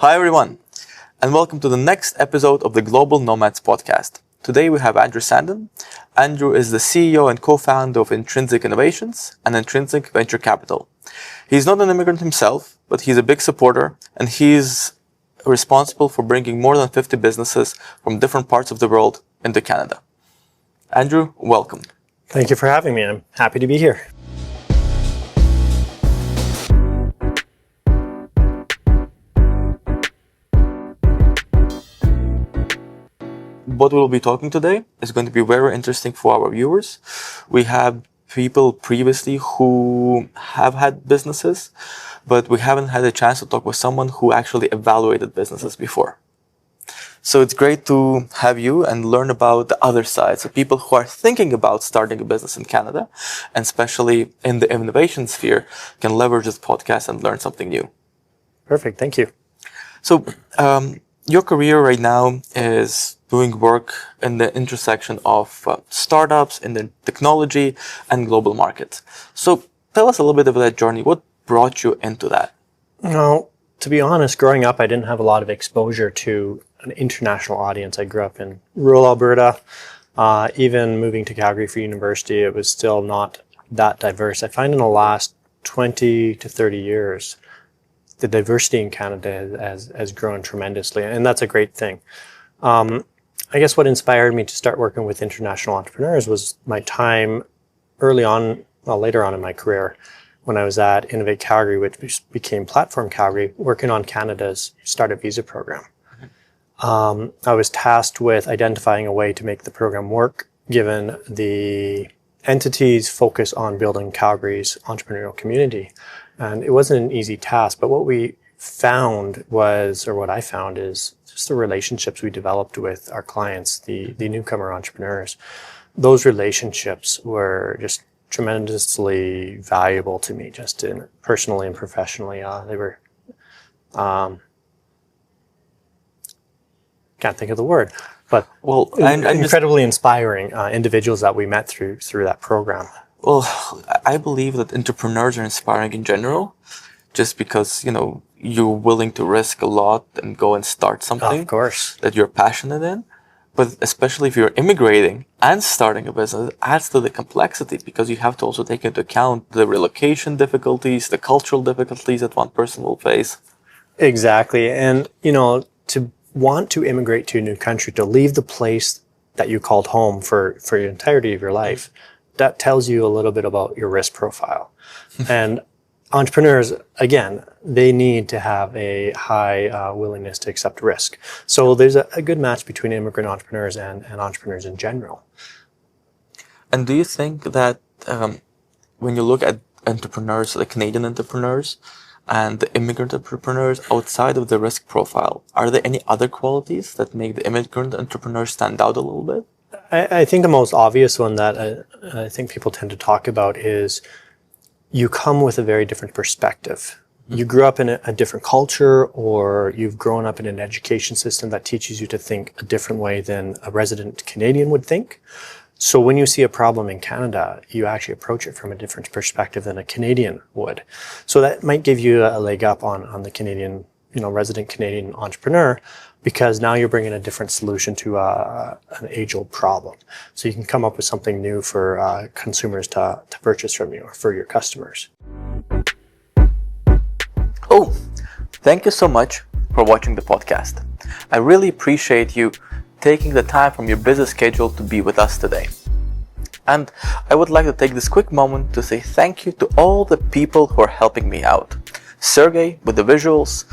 Hi everyone, and welcome to the next episode of the Global Nomads Podcast. Today we have Andrew Sanden. Andrew is the CEO and co-founder of Intrinsic Innovations and Intrinsic Venture Capital. He's not an immigrant himself, but he's a big supporter, and he's responsible for bringing more than 50 businesses from different parts of the world into Canada. Andrew, welcome. Thank you for having me. I'm happy to be here. What we'll be talking today is going to be very interesting for our viewers. We have people previously who have had businesses, but we haven't had a chance to talk with someone who actually evaluated businesses before. So it's great to have you and learn about the other side. So people who are thinking about starting a business in Canada, and especially in the innovation sphere, can leverage this podcast and learn something new. Perfect. Thank you. So your career right now is doing work in the intersection of startups, in the technology and global markets. So tell us a little bit about that journey. What brought you into that? Well, to be honest, growing up, I didn't have a lot of exposure to an international audience. I grew up in rural Alberta. Even moving to Calgary for university, it was still not that diverse. I find in the last 20 to 30 years, the diversity in Canada has grown tremendously, and that's a great thing. I guess what inspired me to start working with international entrepreneurs was my time later on in my career, when I was at Innovate Calgary, which became Platform Calgary, working on Canada's startup visa program. I was tasked with identifying a way to make the program work, given the entity's focus on building Calgary's entrepreneurial community. And it wasn't an easy task, but what I found is just the relationships we developed with our clients, the newcomer entrepreneurs. Those relationships were just tremendously valuable to me, just personally and professionally. They were, can't think of the word, but incredibly inspiring individuals that we met through that program. Well, I believe that entrepreneurs are inspiring in general, just because, you're willing to risk a lot and go and start something Of course. that you're passionate in. But especially if you're immigrating and starting a business, it adds to the complexity, because you have to also take into account the relocation difficulties, the cultural difficulties that one person will face. Exactly. And, to want to immigrate to a new country, to leave the place that you called home for the entirety of your life, that tells you a little bit about your risk profile. And entrepreneurs, again, they need to have a high willingness to accept risk. So there's a good match between immigrant entrepreneurs and entrepreneurs in general. And do you think that when you look at entrepreneurs, the Canadian entrepreneurs and the immigrant entrepreneurs, outside of the risk profile, are there any other qualities that make the immigrant entrepreneurs stand out a little bit? I think the most obvious one that I think people tend to talk about is you come with a very different perspective. You grew up in a different culture, or you've grown up in an education system that teaches you to think a different way than a resident Canadian would think. So when you see a problem in Canada, you actually approach it from a different perspective than a Canadian would. So that might give you a leg up on the Canadian, resident Canadian entrepreneur, because now you're bringing a different solution to an age-old problem. So you can come up with something new for consumers to purchase from you, or for your customers. Oh, thank you so much for watching the podcast. I really appreciate you taking the time from your busy schedule to be with us today. And I would like to take this quick moment to say thank you to all the people who are helping me out. Sergey with the visuals,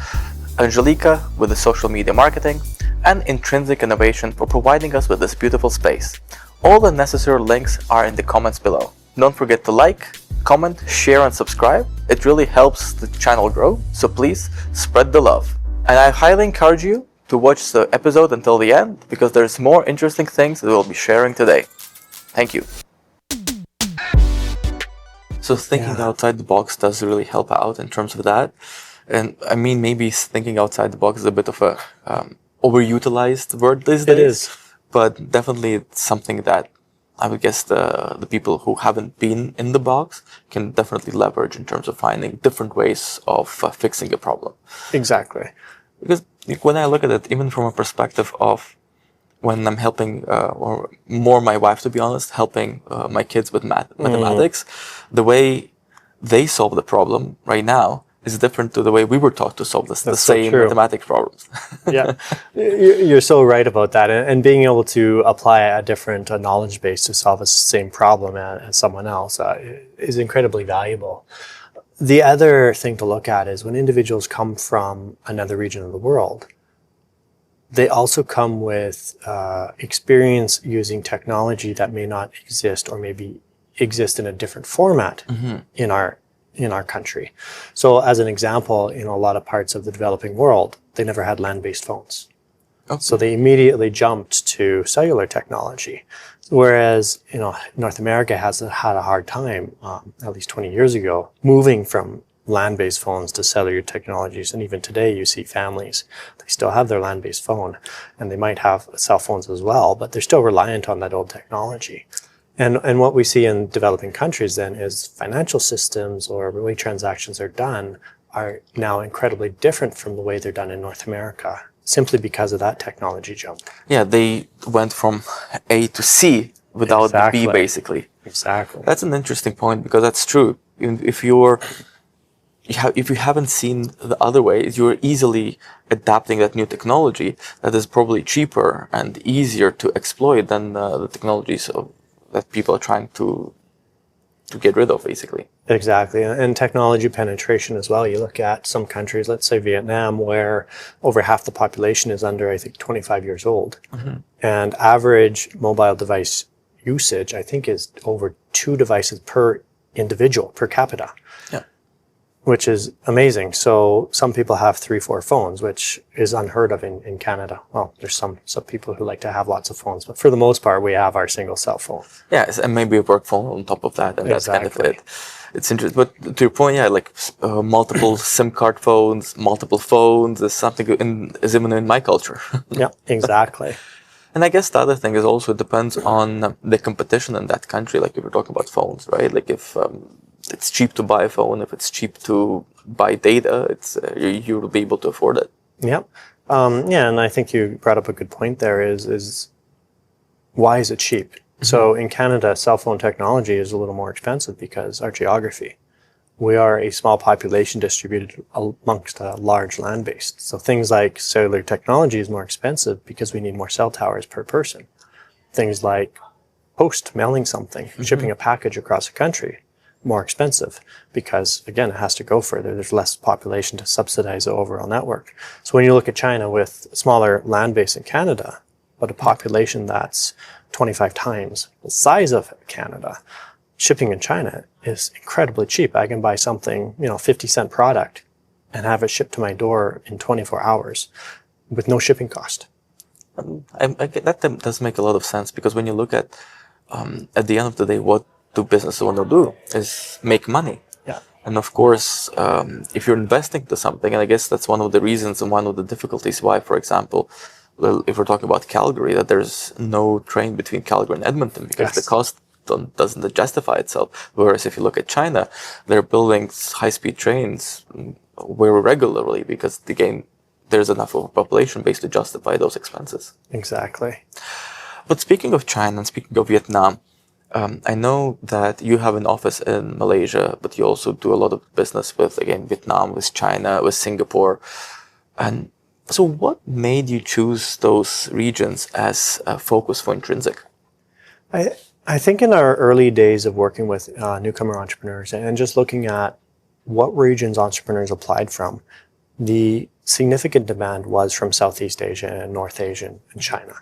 Angelica with the social media marketing, and Intrinsic Innovation for providing us with this beautiful space. All the necessary links are in the comments below. Don't forget to like, comment, share, and subscribe. It really helps the channel grow, so please spread the love. And I highly encourage you to watch the episode until the end, because there's more interesting things that we'll be sharing today. Thank you. So thinking outside the box does really help out in terms of that. And I mean, maybe thinking outside the box is a bit of a overutilized word these days. It is. But definitely it's something that I would guess the people who haven't been in the box can definitely leverage in terms of finding different ways of fixing a problem. Exactly. Because when I look at it, even from a perspective of when I'm helping, or more my wife, to be honest, helping my kids with mathematics, the way they solve the problem right now is different to the way we were taught to solve the same mathematics problems. Yeah, you're so right about that. And being able to apply a different knowledge base to solve the same problem as someone else is incredibly valuable. The other thing to look at is when individuals come from another region of the world, they also come with experience using technology that may not exist or maybe exist in a different format in our country. So as an example, in a lot of parts of the developing world, they never had land-based phones. Okay. So they immediately jumped to cellular technology. Whereas, North America has had a hard time, at least 20 years ago, moving from land-based phones to cellular technologies. And even today you see families, they still have their land-based phone and they might have cell phones as well, but they're still reliant on that old technology. And what we see in developing countries then is financial systems or the way transactions are done are now incredibly different from the way they're done in North America, simply because of that technology jump. Yeah, they went from A to C without the B, basically. Exactly. That's an interesting point, because that's true. If you haven't seen the other way, you're easily adapting that new technology that is probably cheaper and easier to exploit than the technologies that people are trying to get rid of, basically. Exactly. And technology penetration as well. You look at some countries, let's say Vietnam, where over half the population is under, I think, 25 years old. And average mobile device usage, I think, is over 2 devices per individual, per capita. Yeah. Which is amazing. So some people have 3-4 phones, which is unheard of in Canada. Well, there's some people who like to have lots of phones, but for the most part, we have our single cell phone. Yeah, and maybe a work phone on top of that, and that's kind of it. It's interesting, but to your point, yeah, like multiple SIM card phones, multiple phones is something is even in my culture. Yeah, exactly. And I guess the other thing is also it depends on the competition in that country. Like if we're talking about phones, right? Like if it's cheap to buy a phone, if it's cheap to buy data, it's you will be able to afford it. Yeah, yeah, and I think you brought up a good point. There is why is it cheap? So in Canada, cell phone technology is a little more expensive because our geography. We are a small population distributed amongst a large land base. So things like cellular technology is more expensive because we need more cell towers per person. Things like mailing something, shipping a package across a country, more expensive because, again, it has to go further. There's less population to subsidize the overall network. So when you look at China with a smaller land base in Canada, but a population that's 25 times the size of Canada, shipping in China is incredibly cheap. I can buy something, 50-cent product and have it shipped to my door in 24 hours with no shipping cost. That does make a lot of sense, because when you look at the end of the day, what do businesses want to do is make money. Yeah. And of course, if you're investing to something, and I guess that's one of the reasons and one of the difficulties why, for example, if we're talking about Calgary, that there's no train between Calgary and Edmonton because the cost doesn't justify itself. Whereas if you look at China, they're building high-speed trains very regularly because, again, there's enough of a population base to justify those expenses. Exactly. But speaking of China and speaking of Vietnam, I know that you have an office in Malaysia, but you also do a lot of business with, again, Vietnam, with China, with Singapore. And so what made you choose those regions as a focus for Intrinsic? I think in our early days of working with newcomer entrepreneurs and just looking at what regions entrepreneurs applied from, the significant demand was from Southeast Asia and North Asia and China.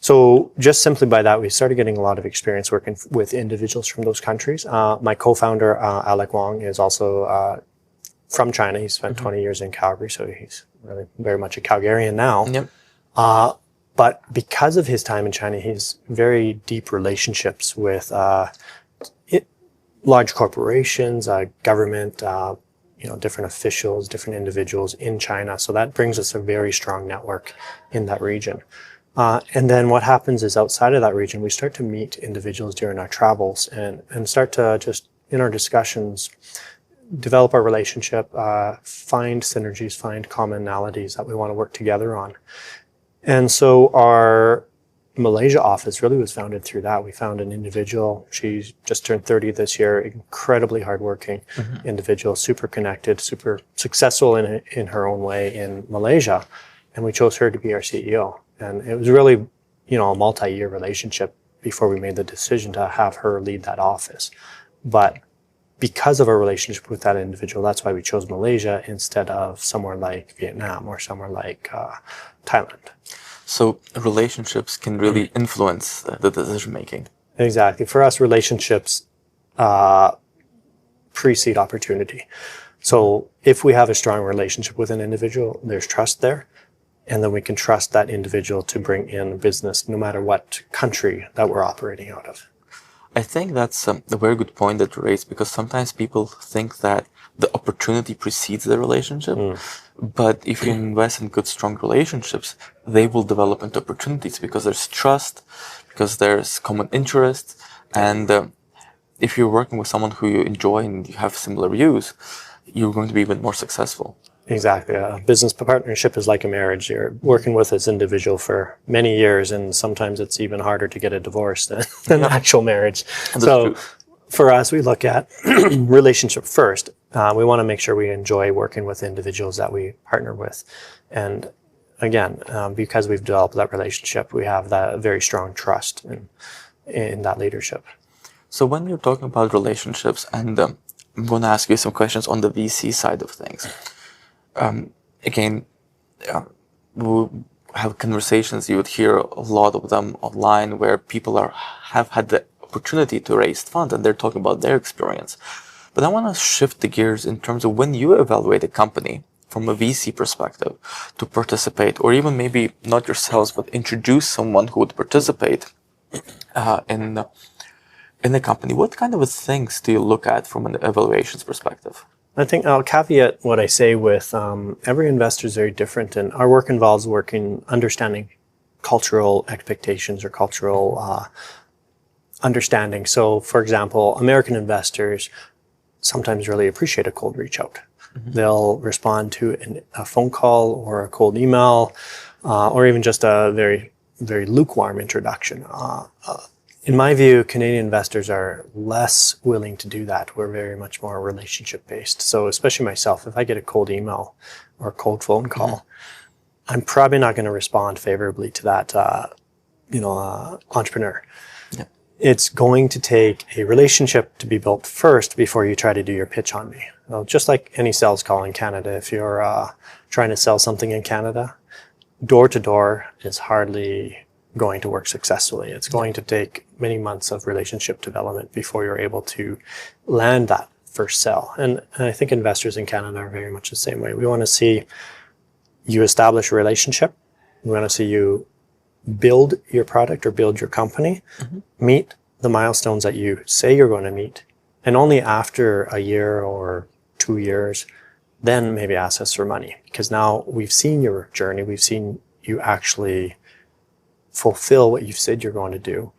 So just simply by that, we started getting a lot of experience working with individuals from those countries. My co-founder, Alec Wong, is also from China. He spent 20 years in Calgary, so he's really very much a Calgarian now. Yep. But because of his time in China, he has very deep relationships with large corporations, government, different officials, different individuals in China. So that brings us a very strong network in that region. And then what happens is outside of that region, we start to meet individuals during our travels and start to just, in our discussions, develop our relationship, find synergies, find commonalities that we want to work together on. And so our Malaysia office really was founded through that. We found an individual. She just turned 30 this year, incredibly hardworking individual, super connected, super successful in her own way in Malaysia. And we chose her to be our CEO. And it was really, a multi-year relationship before we made the decision to have her lead that office. But because of our relationship with that individual, that's why we chose Malaysia instead of somewhere like Vietnam or somewhere like Thailand. So relationships can really influence the decision making. Exactly. For us, relationships precede opportunity. So if we have a strong relationship with an individual, there's trust there. And then we can trust that individual to bring in business no matter what country that we're operating out of. I think that's a very good point that you raised, because sometimes people think that the opportunity precedes the relationship. But if you invest in good, strong relationships, they will develop into opportunities because there's trust, because there's common interest. And if you're working with someone who you enjoy and you have similar views, you're going to be even more successful. Exactly. A business partnership is like a marriage. You're working with this individual for many years, and sometimes it's even harder to get a divorce than actual marriage. So for us, we look at relationship first. We want to make sure we enjoy working with individuals that we partner with. And again, because we've developed that relationship, we have that very strong trust in that leadership. So when you're talking about relationships, and I'm going to ask you some questions on the VC side of things. We'll have conversations, you would hear a lot of them online, where people have had the opportunity to raise funds and they're talking about their experience. But I want to shift the gears in terms of when you evaluate a company from a VC perspective to participate, or even maybe not yourselves, but introduce someone who would participate in the company. What kind of things do you look at from an evaluations perspective? I think I'll caveat what I say with every investor is very different, and our work involves understanding cultural expectations or cultural understanding. So, for example, American investors sometimes really appreciate a cold reach out. They'll respond to a phone call or a cold email, or even just a very, very lukewarm introduction. In my view, Canadian investors are less willing to do that. We're very much more relationship-based. So especially myself, if I get a cold email or a cold phone call, I'm probably not going to respond favorably to that, entrepreneur. Yeah. It's going to take a relationship to be built first before you try to do your pitch on me. Well, just like any sales call in Canada, if you're trying to sell something in Canada, door-to-door is hardly going to work successfully. It's going to take many months of relationship development before you're able to land that first sell. And I think investors in Canada are very much the same way. We want to see you establish a relationship. We want to see you build your product or build your company, meet the milestones that you say you're going to meet. And only after a year or 2 years, then maybe ask us for money. Because now we've seen your journey. We've seen you actually fulfill what you've said you're going to do.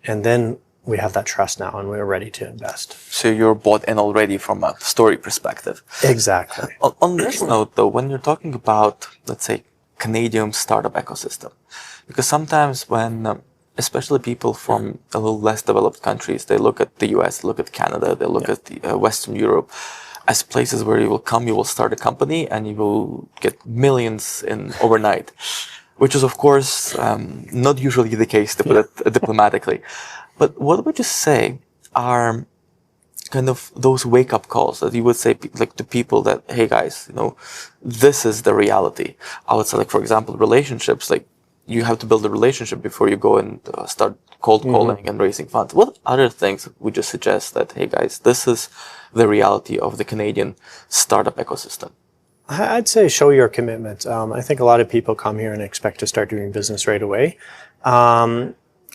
And then we have that trust now and we're ready to invest. So you're bought in already from a story perspective. Exactly. On this note though, when you're talking about, let's say, Canadian startup ecosystem, because sometimes when, especially people from a little less developed countries, they look at the US, look at Canada, they look at the Western Europe as places where you will come, you will start a company and you will get millions in overnight. Which is, of course, not usually the case, to put it diplomatically. But what would you say are kind of those wake-up calls that you would say, like, to people that, hey, guys, this is the reality? I would say, like, for example, relationships, like, you have to build a relationship before you go and start cold calling and raising funds. What other things would you suggest that, hey, guys, this is the reality of the Canadian startup ecosystem? I'd say show your commitment. I think a lot of people come here and expect to start doing business right away.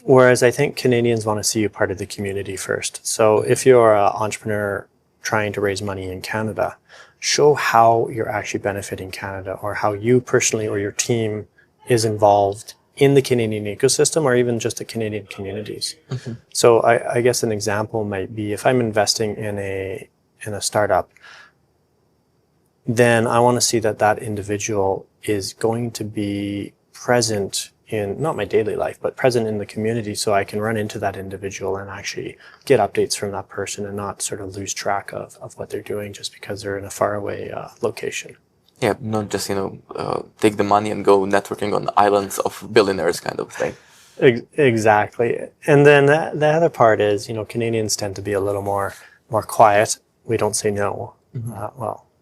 Whereas I think Canadians want to see you part of the community first. So if you're an entrepreneur trying to raise money in Canada, show how you're actually benefiting Canada, or how you personally or your team is involved in the Canadian ecosystem, or even just the Canadian communities. So I guess an example might be if I'm investing in a startup, then I want to see that that individual is going to be present in not my daily life, but present in the community, so I can run into that individual and actually get updates from that person and not sort of lose track of what they're doing just because they're in a faraway location. Yeah, not just, take the money and go networking on islands of billionaires kind of thing. Exactly. And then the other part is, Canadians tend to be a little more quiet. We don't say no.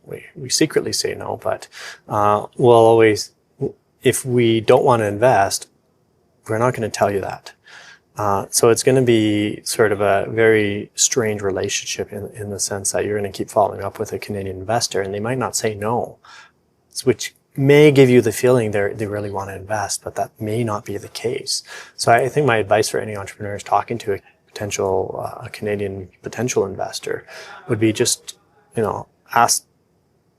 We secretly say no, but we'll always, if we don't want to invest, we're not going to tell you that. So it's going to be sort of a very strange relationship in the sense that you're going to keep following up with a Canadian investor and they might not say no, which may give you the feeling they really want to invest, but that may not be the case. So I think my advice for any entrepreneurs talking to a Canadian potential investor would be just, ask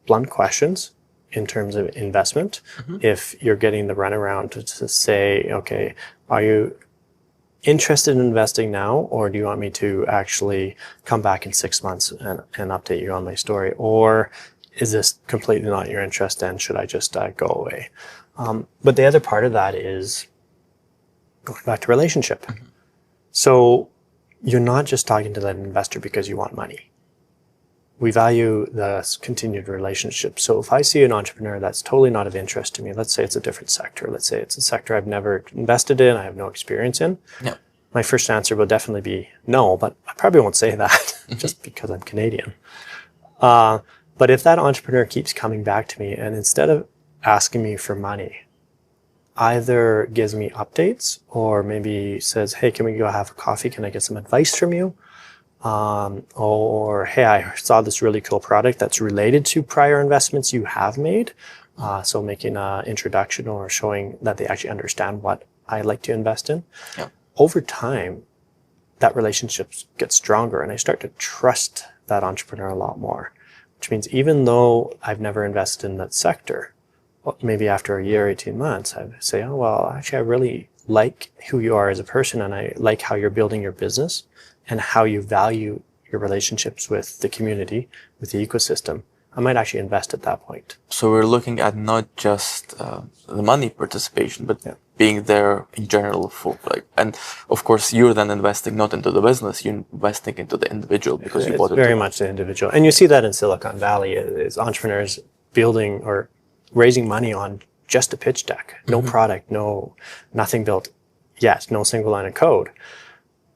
blunt questions in terms of investment. If you're getting the runaround to say, okay, are you interested in investing now, or do you want me to actually come back in 6 months and update you on my story? Or is this completely not your interest and should I just go away? But the other part of that is going back to relationship. So you're not just talking to that investor because you want money. We value the continued relationship. So if I see an entrepreneur that's totally not of interest to me, let's say it's a different sector, let's say it's a sector I've never invested in, I have no experience in, my first answer will definitely be no, but I probably won't say that just because I'm Canadian. But if that entrepreneur keeps coming back to me and instead of asking me for money, either gives me updates or maybe says, hey, can we go have a coffee? Can I get some advice from you? Or, hey, I saw this really cool product that's related to prior investments you have made. So making an introduction or showing that they actually understand what I like to invest in. Over time, that relationship gets stronger and I start to trust that entrepreneur a lot more, which means even though I've never invested in that sector, maybe after a year, 18 months, I say, oh, well, actually, I really like who you are as a person and I like how you're building your business and how you value your relationships with the community, with the ecosystem. I might actually invest at that point. So we're looking at not just the money participation, but being there in general and of course you're then investing not into the business, you're investing into the individual because you bought it. Very much the individual. And you see that in Silicon Valley is entrepreneurs building or raising money on just a pitch deck, no product, nothing built yet, no single line of code.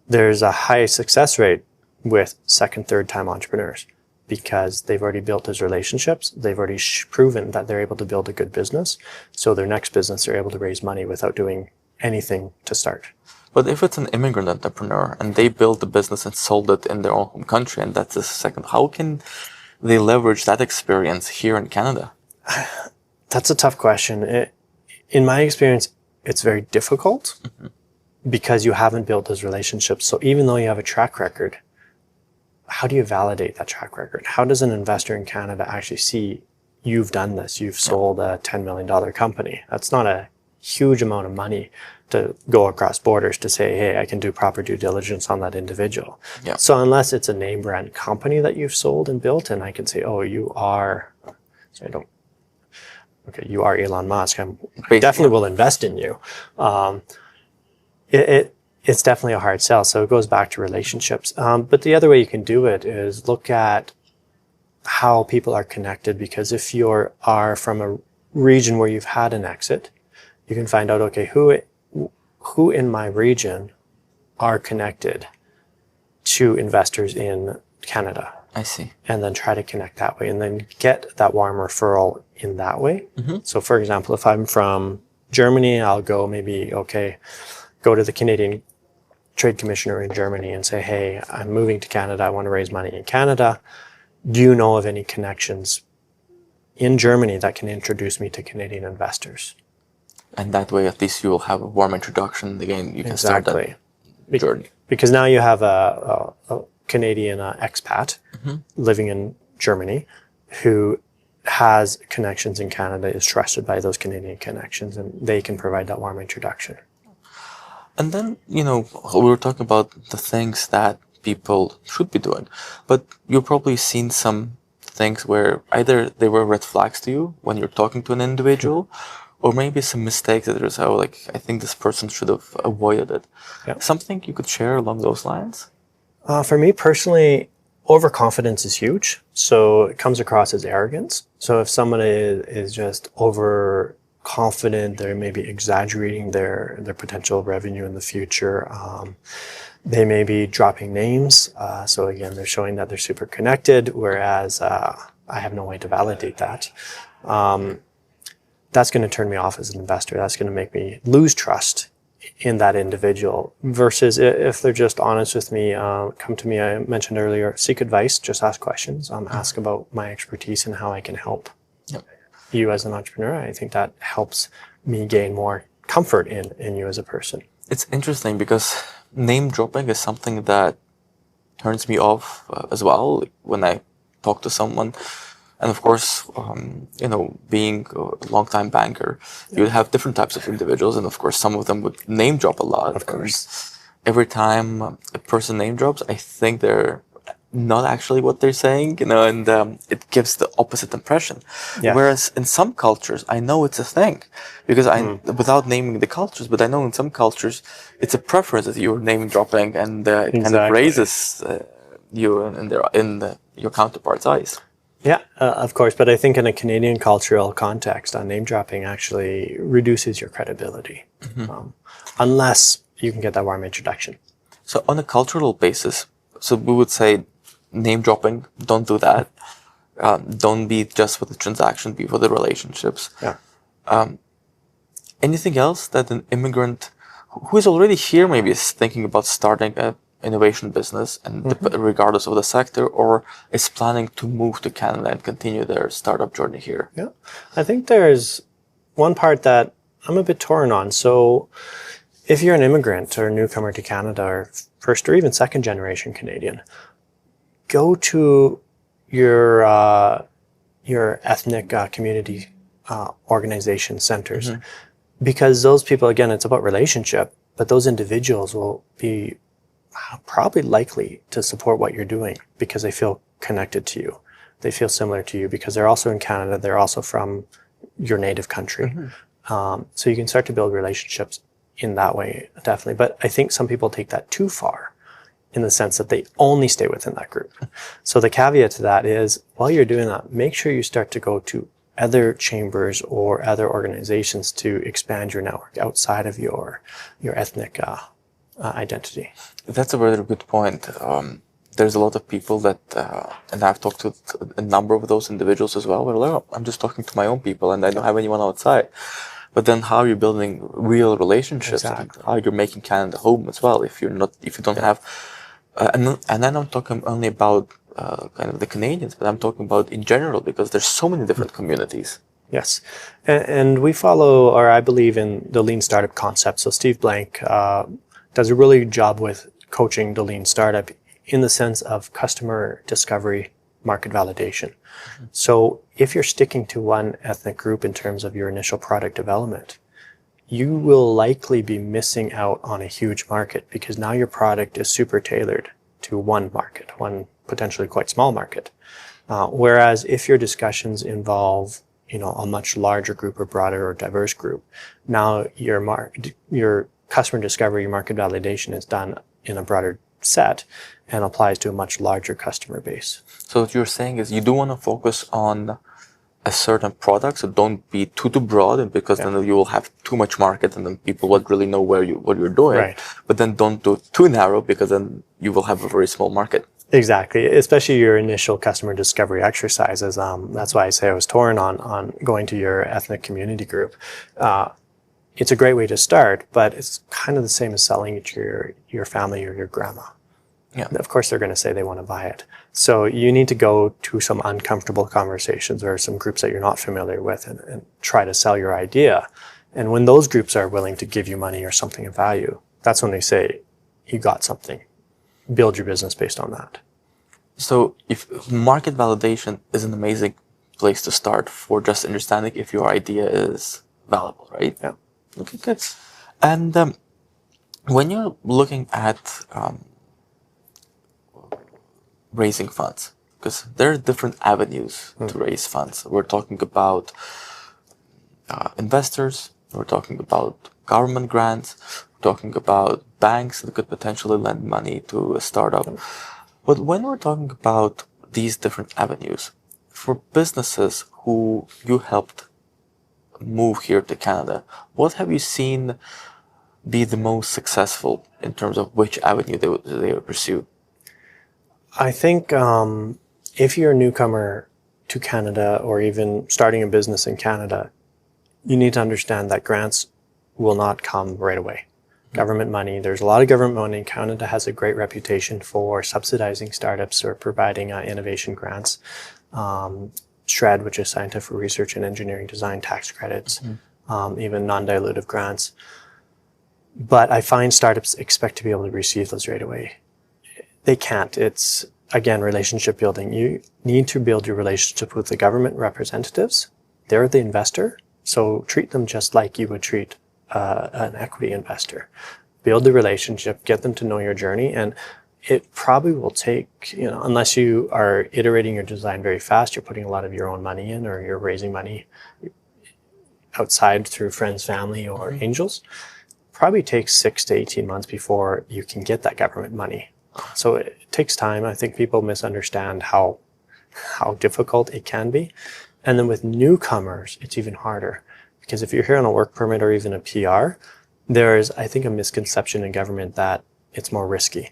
There's a high success rate with second, third time entrepreneurs because they've already built those relationships. They've already proven that they're able to build a good business. So their next business, they're able to raise money without doing anything to start. But if it's an immigrant entrepreneur and they built the business and sold it in their own home country and that's the second, how can they leverage that experience here in Canada? That's a tough question. In my experience, it's very difficult. Because you haven't built those relationships. So even though you have a track record, how do you validate that track record? How does an investor in Canada actually see you've done this? You've sold a $10 million company. That's not a huge amount of money to go across borders to say, hey, I can do proper due diligence on that individual. So unless it's a name brand company that you've sold and built, and I can say, oh, you are Elon Musk. I definitely will invest in you. It's definitely a hard sell. So it goes back to relationships. But the other way you can do it is look at how people are connected. Because if you are from a region where you've had an exit, you can find out, okay, who in my region are connected to investors in Canada. I see. And then try to connect that way and then get that warm referral in that way. So for example, if I'm from Germany, I'll go go to the Canadian Trade Commissioner in Germany and say, hey, I'm moving to Canada. I want to raise money in Canada. Do you know of any connections in Germany that can introduce me to Canadian investors? And that way, at least you will have a warm introduction. Again, you can start that journey. Because now you have a Canadian expat living in Germany who has connections in Canada, is trusted by those Canadian connections, and they can provide that warm introduction. And then, we were talking about the things that people should be doing, but you've probably seen some things where either they were red flags to you when you're talking to an individual, or maybe some mistakes that there's, oh, like, I think this person should have avoided it. Yeah. Something you could share along those lines? For me personally, overconfidence is huge. So it comes across as arrogance. So if someone is just overconfident, they're maybe exaggerating their potential revenue in the future. They may be dropping names. So again, they're showing that they're super connected, whereas I have no way to validate that. That's going to turn me off as an investor. That's going to make me lose trust in that individual, versus if they're just honest with me, come to me, I mentioned earlier, seek advice, just ask questions, ask about my expertise and how I can help you as an entrepreneur. I think that helps me gain more comfort in you as a person. It's interesting because name dropping is something that turns me off as well, like when I talk to someone. And of course, being a long-time banker, you would have different types of individuals. And of course, some of them would name drop a lot. Of course. Every time a person name drops, I think they're not actually what they're saying, and it gives the opposite impression. Yeah. Whereas in some cultures, I know it's a thing, because without naming the cultures, but I know in some cultures, it's a preference that you're name dropping, and kind of raises you in your counterpart's eyes. Yeah, of course. But I think in a Canadian cultural context, name dropping actually reduces your credibility, unless you can get that warm introduction. So on a cultural basis, so we would say name dropping, don't do that. Don't be just for the transaction, be for the relationships. Yeah. Anything else that an immigrant who is already here maybe is thinking about starting a innovation business, and regardless of the sector, or is planning to move to Canada and continue their startup journey here? Yeah, I think there's one part that I'm a bit torn on. So if you're an immigrant or a newcomer to Canada, or first or even second generation Canadian, go to your ethnic community organization centers, because those people, again, it's about relationship, but those individuals will be probably likely to support what you're doing because they feel connected to you. They feel similar to you because they're also in Canada. They're also from your native country. So you can start to build relationships in that way, definitely. But I think some people take that too far, in the sense that they only stay within that group. So the caveat to that is, while you're doing that, make sure you start to go to other chambers or other organizations to expand your network outside of your ethnic identity. That's a very good point. There's a lot of people that, and I've talked to a number of those individuals as well, where like, oh, I'm just talking to my own people and I don't have anyone outside. But then how are you building real relationships? Exactly. How you're making Canada home as well, if you don't have, and then I'm talking only about kind of the Canadians, but I'm talking about in general, because there's so many different communities. Yes. And we follow, or I believe in the lean startup concept. So Steve Blank does a really good job with coaching the lean startup in the sense of customer discovery, market validation. So if you're sticking to one ethnic group in terms of your initial product development, you will likely be missing out on a huge market, because now your product is super tailored to one market, one potentially quite small market. Whereas if your discussions involve, a much larger group or broader or diverse group, now your customer discovery, your market validation is done in a broader set and applies to a much larger customer base. So what you're saying is you do want to focus on a certain product, so don't be too broad, and because then you will have too much market, and then people won't really know what you're doing. Right. But then don't do too narrow, because then you will have a very small market. Exactly, especially your initial customer discovery exercises. That's why I say I was torn on going to your ethnic community group. It's a great way to start, but it's kind of the same as selling it to your family or your grandma. Yeah. Of course, they're going to say they want to buy it. So you need to go to some uncomfortable conversations or some groups that you're not familiar with and try to sell your idea. And when those groups are willing to give you money or something of value, that's when they say, you got something. Build your business based on that. So if market validation is an amazing place to start for just understanding if your idea is valuable, right? Yeah. Okay, good. And when you're looking at raising funds, because there are different avenues to raise funds. We're talking about investors, we're talking about government grants, we're talking about banks that could potentially lend money to a startup. But when we're talking about these different avenues, for businesses who you helped move here to Canada, what have you seen be the most successful in terms of which avenue they would pursue? I think if you're a newcomer to Canada or even starting a business in Canada, you need to understand that grants will not come right away. Government money, there's a lot of government money. Canada has a great reputation for subsidizing startups or providing innovation grants. SHRED, which is Scientific Research and Engineering Design tax credits, even non-dilutive grants. But I find startups expect to be able to receive those right away. They can't. It's, again, relationship building. You need to build your relationship with the government representatives. They're the investor, so treat them just like you would treat an equity investor. Build the relationship, get them to know your journey, and it probably will take, unless you are iterating your design very fast, you're putting a lot of your own money in, or you're raising money outside through friends, family, or angels, probably takes 6 to 18 months before you can get that government money. So it takes time. I think people misunderstand how difficult it can be. And then with newcomers, it's even harder. Because if you're here on a work permit or even a PR, there's, I think, a misconception in government that it's more risky.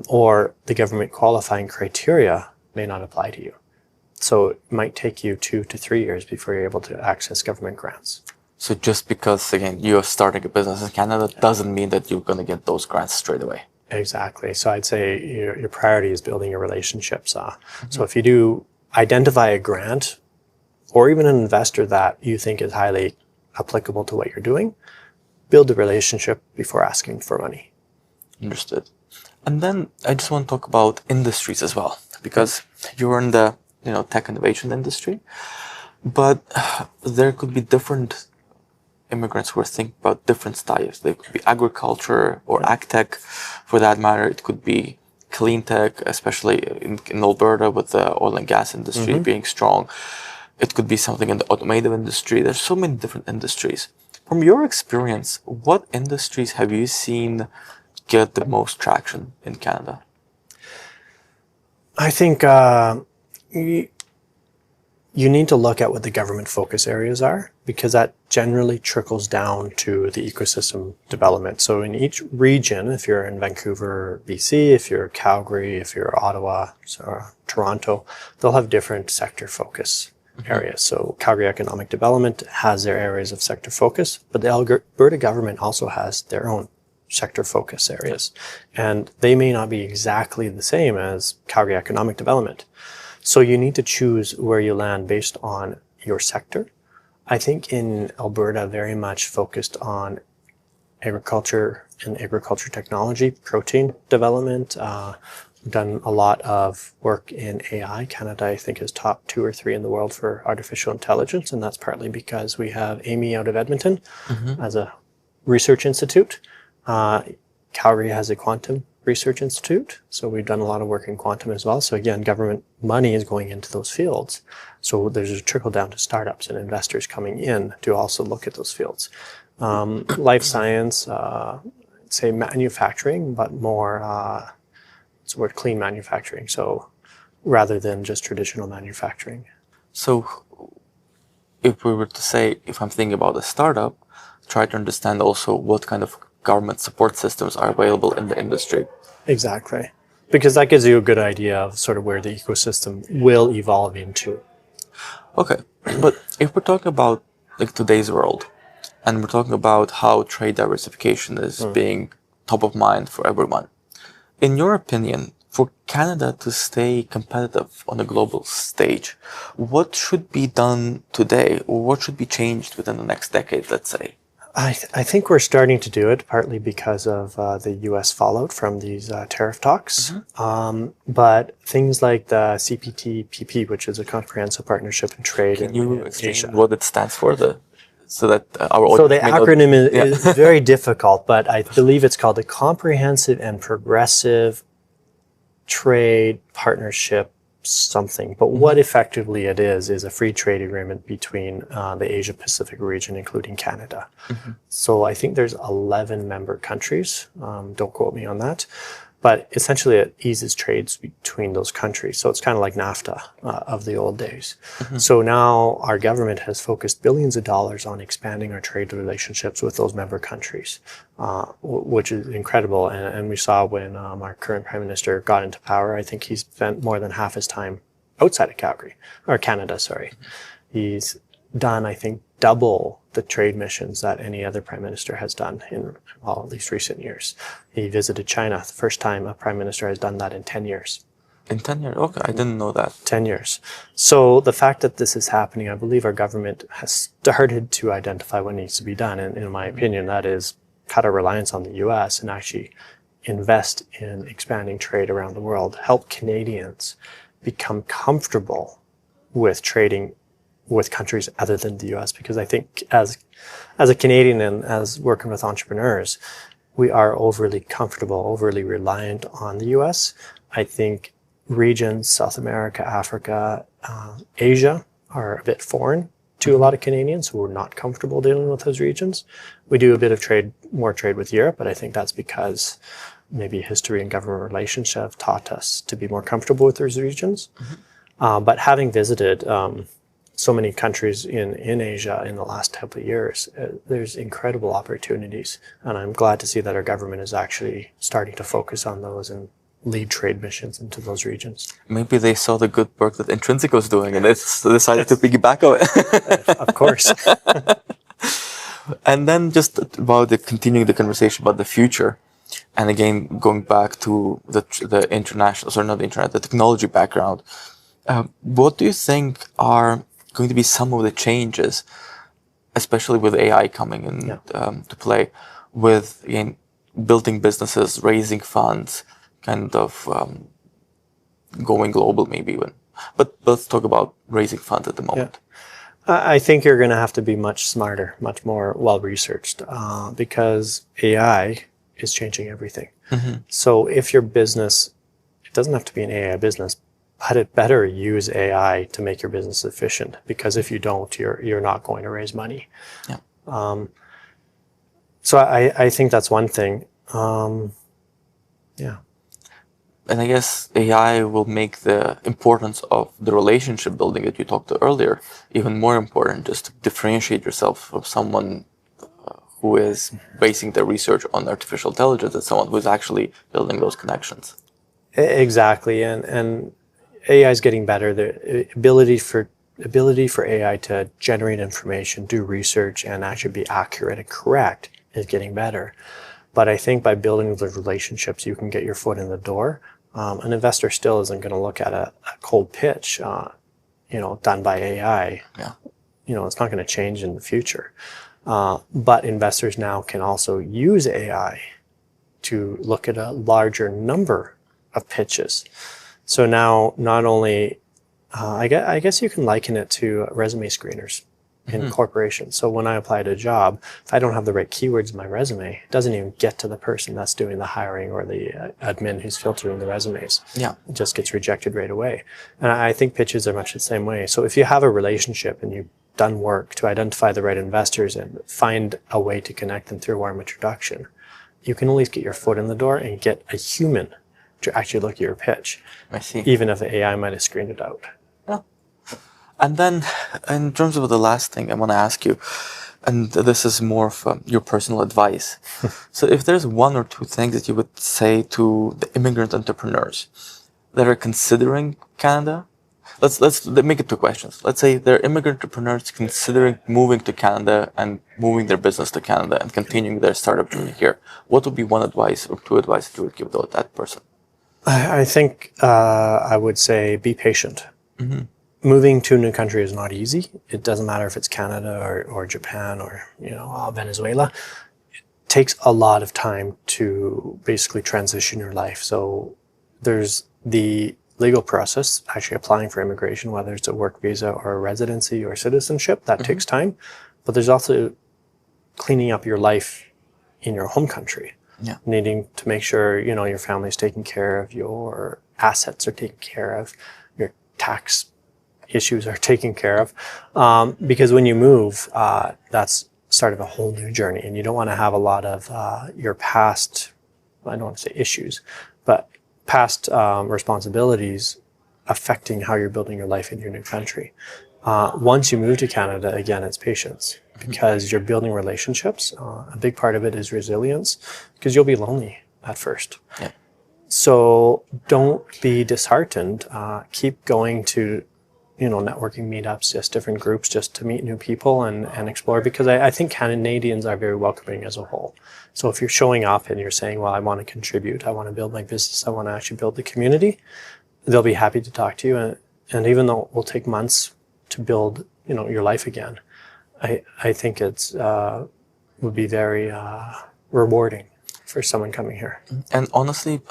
Or the government qualifying criteria may not apply to you. So it might take you 2 to 3 years before you're able to access government grants. So just because, again, you're starting a business in Canada doesn't mean that you're going to get those grants straight away. Exactly. So I'd say your priority is building your relationships. So if you do identify a grant or even an investor that you think is highly applicable to what you're doing, build the relationship before asking for money. Understood. And then I just want to talk about industries as well, because you're in the tech innovation industry, but there could be different immigrants who are thinking about different styles. They could be agriculture or ag tech, for that matter. It could be clean tech, especially in Alberta with the oil and gas industry being strong. It could be something in the automotive industry. There's so many different industries. From your experience, what industries have you seen get the most traction in Canada? I think you need to look at what the government focus areas are, because that generally trickles down to the ecosystem development. So in each region, if you're in Vancouver, BC, if you're Calgary, if you're Ottawa, or Toronto, they'll have different sector focus areas. So Calgary Economic Development has their areas of sector focus, but the Alberta government also has their own sector focus areas. And they may not be exactly the same as Calgary Economic Development. So you need to choose where you land based on your sector. I think in Alberta, very much focused on agriculture and agriculture technology, protein development. We've done a lot of work in AI. Canada, I think, is top 2 or 3 in the world for artificial intelligence, and that's partly because we have Amy out of Edmonton as a research institute. Calgary has a quantum research institute, so we've done a lot of work in quantum as well. So again, government money is going into those fields. So there's a trickle down to startups and investors coming in to also look at those fields. Life science, say manufacturing, but more, it's the word clean manufacturing. So rather than just traditional manufacturing. So if we were to say, if I'm thinking about a startup, try to understand also what kind of government support systems are available in the industry. Exactly. Because that gives you a good idea of sort of where the ecosystem will evolve into. Okay. But if we're talking about like today's world, and we're talking about how trade diversification is being top of mind for everyone, in your opinion, for Canada to stay competitive on a global stage, what should be done today, or what should be changed within the next decade, let's say? I think we're starting to do it, partly because of the U.S. fallout from these tariff talks. But things like the CPTPP, which is a comprehensive partnership in trade Can you in explain Asia. what it stands for? So that our So the audience may not- acronym is very difficult, but I believe it's called the Comprehensive and Progressive Trade Partnership something. But what effectively it is a free trade agreement between the Asia Pacific region, including Canada. So I think there's 11 member countries. Don't quote me on that. But essentially it eases trades between those countries. So it's kind of like NAFTA of the old days. So now our government has focused billions of dollars on expanding our trade relationships with those member countries, which is incredible. And we saw when our current Prime Minister got into power, I think he spent more than half his time outside of Canada, sorry. He's done, I think, double the trade missions that any other prime minister has done in all these recent years. He visited China, the first time a prime minister has done that in 10 years. In 10 years? Okay, I didn't know that. 10 years. So the fact that this is happening, I believe our government has started to identify what needs to be done. And in my opinion, that is cut our reliance on the US and actually invest in expanding trade around the world, help Canadians become comfortable with trading with countries other than the US, because I think as a Canadian and as working with entrepreneurs, we are overly comfortable, overly reliant on the US. I think regions, South America, Africa, Asia are a bit foreign to a lot of Canadians who are not comfortable dealing with those regions. We do a bit of trade, more trade with Europe, but I think that's because maybe history and government relations have taught us to be more comfortable with those regions. But having visited so many countries in Asia in the last couple of years, there's incredible opportunities. And I'm glad to see that our government is actually starting to focus on those and lead trade missions into those regions. Maybe they saw the good work that Intrinsic was doing and they decided to piggyback on it. Of course. And then just about continuing the conversation about the future. And again, going back to the international, sorry, not the internet, the technology background. What do you think are going to be some of the changes, especially with AI coming in to play, with again building businesses, raising funds, kind of going global maybe even. But let's talk about raising funds at the moment. I think you're going to have to be much smarter, much more well-researched, because AI is changing everything. So if your business, it doesn't have to be an AI business, but it better use AI to make your business efficient, because if you don't, you're not going to raise money. So I think that's one thing. And I guess AI will make the importance of the relationship building that you talked to earlier even more important, just to differentiate yourself from someone who is basing their research on artificial intelligence and someone who is actually building those connections. Exactly, and AI is getting better. The ability for AI to generate information, do research, and actually be accurate and correct is getting better. But I think by building those relationships, you can get your foot in the door. An investor still isn't going to look at a cold pitch, done by AI. It's not going to change in the future. But investors now can also use AI to look at a larger number of pitches. So now, not only, I guess you can liken it to resume screeners in corporations. So when I apply to a job, if I don't have the right keywords in my resume, it doesn't even get to the person that's doing the hiring or the admin who's filtering the resumes. It just gets rejected right away. And I think pitches are much the same way. So if you have a relationship and you've done work to identify the right investors and find a way to connect them through warm introduction, you can at least get your foot in the door and get a human to actually look at your pitch. I see. Even if the AI might have screened it out. And then, in terms of the last thing I want to ask you, and this is more of your personal advice. So if there's one or two things that you would say to the immigrant entrepreneurs that are considering Canada, let's make it two questions. Let's say they're immigrant entrepreneurs considering moving to Canada and moving their business to Canada and continuing their startup journey here. What would be one advice or two advice that you would give to that person? I think I would say be patient. Moving to a new country is not easy. It doesn't matter if it's Canada or Japan or Venezuela. It takes a lot of time to basically transition your life. So there's the legal process, actually applying for immigration, whether it's a work visa or a residency or citizenship, that takes time. But there's also cleaning up your life in your home country. Needing to make sure, your family's taken care of, your assets are taken care of, your tax issues are taken care of. Because when you move, that's start of a whole new journey, and you don't want to have a lot of your past, I don't want to say issues, but past responsibilities affecting how you're building your life in your new country. Once you move to Canada, again, it's patience, because you're building relationships. A big part of it is resilience, because you'll be lonely at first. Yeah. So don't be disheartened. Keep going to networking meetups, just different groups, just to meet new people and explore, because I think Canadians are very welcoming as a whole. So if you're showing up and you're saying, well, I want to contribute, I want to build my business, I want to actually build the community, they'll be happy to talk to you. And even though it will take months to build, your life again, I think it's would be very rewarding for someone coming here. And honestly,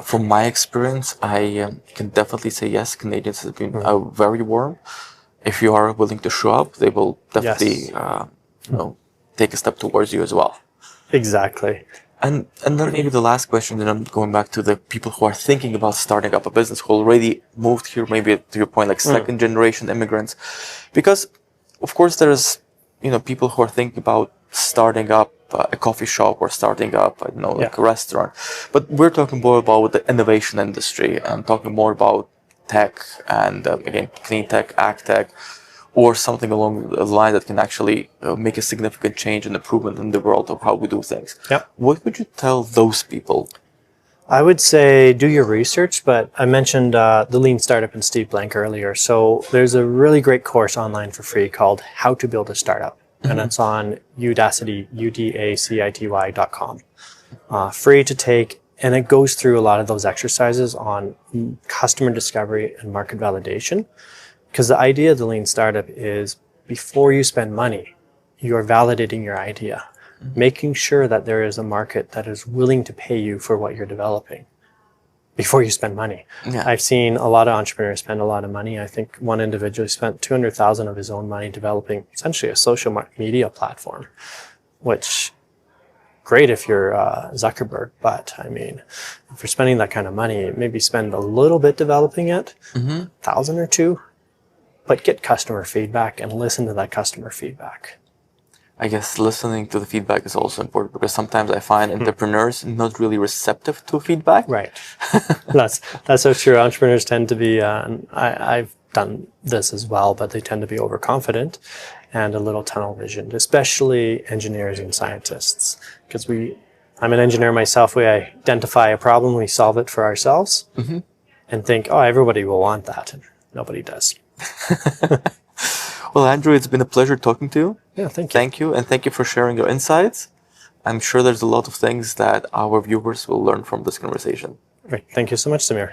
from my experience, I can definitely say yes, Canadians have been very warm. If you are willing to show up, they will definitely take a step towards you as well. Exactly. And then maybe the last question, then I'm going back to the people who are thinking about starting up a business, who already moved here, maybe to your point, like second generation immigrants. Because, of course, there's, people who are thinking about starting up a coffee shop or starting up, like a restaurant. But we're talking more about the innovation industry and talking more about tech and, again, clean tech, ag tech, or something along the line that can actually make a significant change and improvement in the world of how we do things. Yep. What would you tell those people? I would say do your research, but I mentioned the Lean Startup and Steve Blank earlier. So there's a really great course online for free called How to Build a Startup. And it's on Udacity, udacity.com. Free to take, and it goes through a lot of those exercises on customer discovery and market validation. Because the idea of the Lean Startup is before you spend money, you're validating your idea, making sure that there is a market that is willing to pay you for what you're developing before you spend money. Yeah. I've seen a lot of entrepreneurs spend a lot of money. I think one individual spent $200,000 of his own money developing essentially a social media platform, which great if you're Zuckerberg, but I mean, if you're spending that kind of money, maybe spend a little bit developing it, $1,000 or $2,000, but get customer feedback and listen to that customer feedback. I guess listening to the feedback is also important, because sometimes I find entrepreneurs not really receptive to feedback. Right. That's so true. Entrepreneurs tend to be, I've done this as well, but they tend to be overconfident and a little tunnel visioned, especially engineers and scientists. Because I'm an engineer myself. We identify a problem, we solve it for ourselves, and think, oh, everybody will want that. And nobody does. Well, Andrew, it's been a pleasure talking to you. Yeah, thank you. Thank you, and thank you for sharing your insights. I'm sure there's a lot of things that our viewers will learn from this conversation. Great. Thank you so much, Samir.